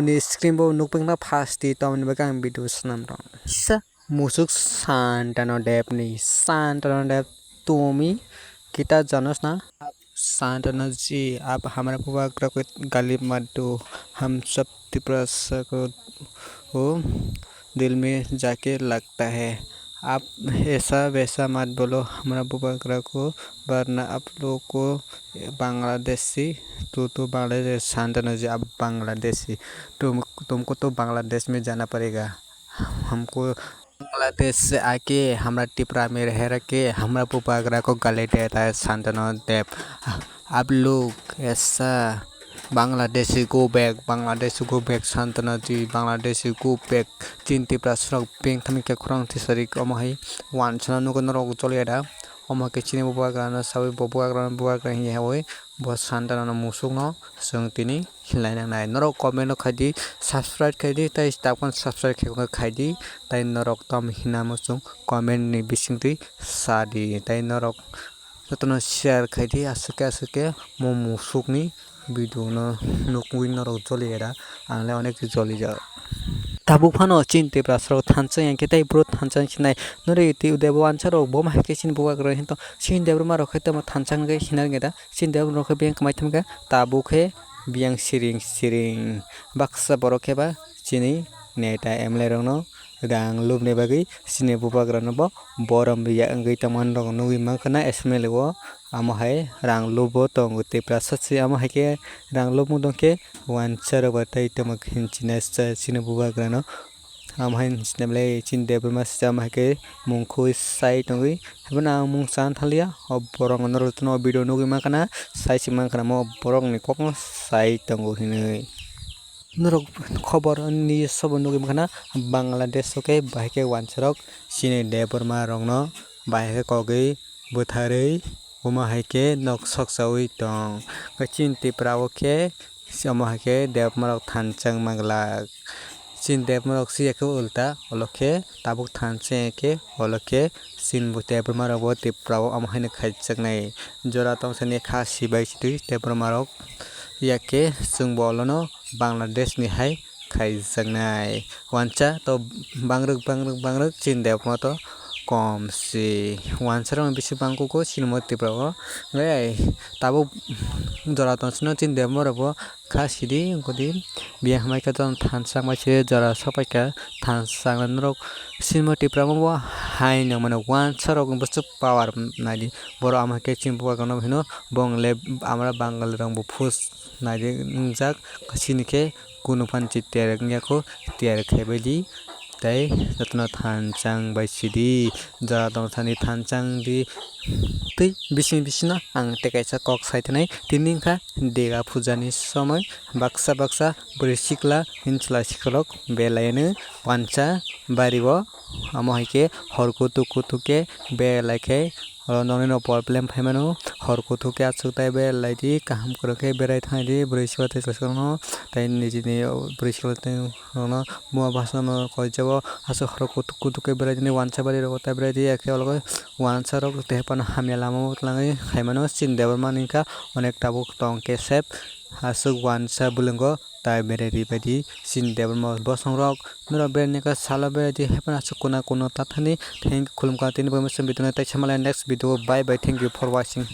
Ni screen bo nukpeng na fast di tom ni bagang video snam rong. Sa musuk Shantanu Dey ni Shantanu Dey tumi kita janos na Shantanu जी आप हमारा बुबाग्रा को गाली मत दो हम सब त्रिपुरासरक को दिल में जाके लगता है आप ऐसा वैसा मत बोलो हमारा बुबाग्रा को वरना आप लोग को बांग्लादेशी तो बांग्लादेश शांतनु जी आप बांग्लादेशी तुमको तो बांग्लादेश में जाना पड़ेगा हमको बांग्लादेश से आके हमारा त्रिपुरा में रह के हमारा बुबाग्रा को गाली देता है शांतनु देव आप लोग ऐसा बांग्लादेशी गो बैक शांतनु जी बांग्लादेशी गो बैक तीन त्रिपुरासरक बेंक थमी के खुरांग थिसरी अमहाय वानसना नुगन रग चलियादा अमा के चिनि बुबाग्रा साबै बुबाग्रा हिया होय ब शांतनु मुसुक न जों तिनि हिलायना नाय नरक कमेन्ट खायदि सब्सक्राइब खायदि ताइ स्टाफन सब्सक्राइब खायदि ताइ नरक तम हिना मुसुक कमेन्ट नि बिसिंति सादि ताइ नरक जतन शेयर खायदि आसुके मो मुसुकनि भिडिअ न नुकुइ नरक जलियादा आंलाय अनेक जलि जा tabuk phano chin त्रिपुरासरक thansa yang ketai bro thansa chinai nore ti Dey Wansa rok bo ma ke chin Bubagra hinto chin Dey ma rok khete ma thansa ngai hina ngeda chin Dey rok beng kamai thamga tabuk he biang siring baksa borok ke ba chini neta emle rok no rang lubne bagi chini Bubagra no bo borom biya ngai taman rok nui ma kana sml wo amahai rang lubo tong त्रिपुरासरक amahai ke rang lubmu dongke Wansa rok batai tamak hinchina chini Bubagra no amahai hinchnemle chin Dey ma sama ke mungkhui sai tongui hebna mung san thalia borong no no video nugi ma kana sai sima kana mo borong ni kok sai tongo hinui norok khobor ni sobo nugi ma kana Bangladesh ke bahike Wansa rok chini Dey ma rok no bahike kogui butharei Uma haike nok sok sawi tong kachin Tripura ke sama haike Dey marok thansang mangla chin Dey marok si ke ulta oloke tabuk thanse ke oloke chin Dey marok bo Tripura am haine khaijak nai jora tong sani kha sibai situ Dey marok yake chung bolono Bangladesh ni hai khaijak nai Wansa to bangruk chin Dey ma to kom si Wansa rong bisi bangko ko sinmo Tripura ngai tabo jora tong sino chin Dey ma bo kha sidi godi biya hamai ka ton thansa ma se jora sapai ka thansa rok sinmo Tripura mo hai no mano Wansa rok bustu power nadi boro ama ke chin Bubagra no hino bongle amra bangal rong bo phus nadi jak sini ke kunu panchi ter ngako ter khebedi tai jatna thansang bai sidi jara tong thani thansang di tei bisina ang tekaisa kok saitnai tiningkha dega pujani somoy baksa buri sikla hinchla sikolok belayene Wansa baribo amohaike horkutu kutuke belaike noni no problem phaimano horkutu ke achuktai belaidi kaham koroke berai thaidi buri siwate saskono tai nijini buri siwate no mua bhasha no koijabo asu horkutu kutuke berai ni Wansa bari ro ta berai di eke ologo Wansa rok tehpan hamelamo tlangai khaimano chin Dey maninka onek tabuk tong ke sep asuk Wansa bulungo tai berai badi chin Dey ma bosong rok nora berai ka sala berai di hepan asuk kuna tathani thank khulumka tini bomusam bituna tai samala next video bye thank you for watching.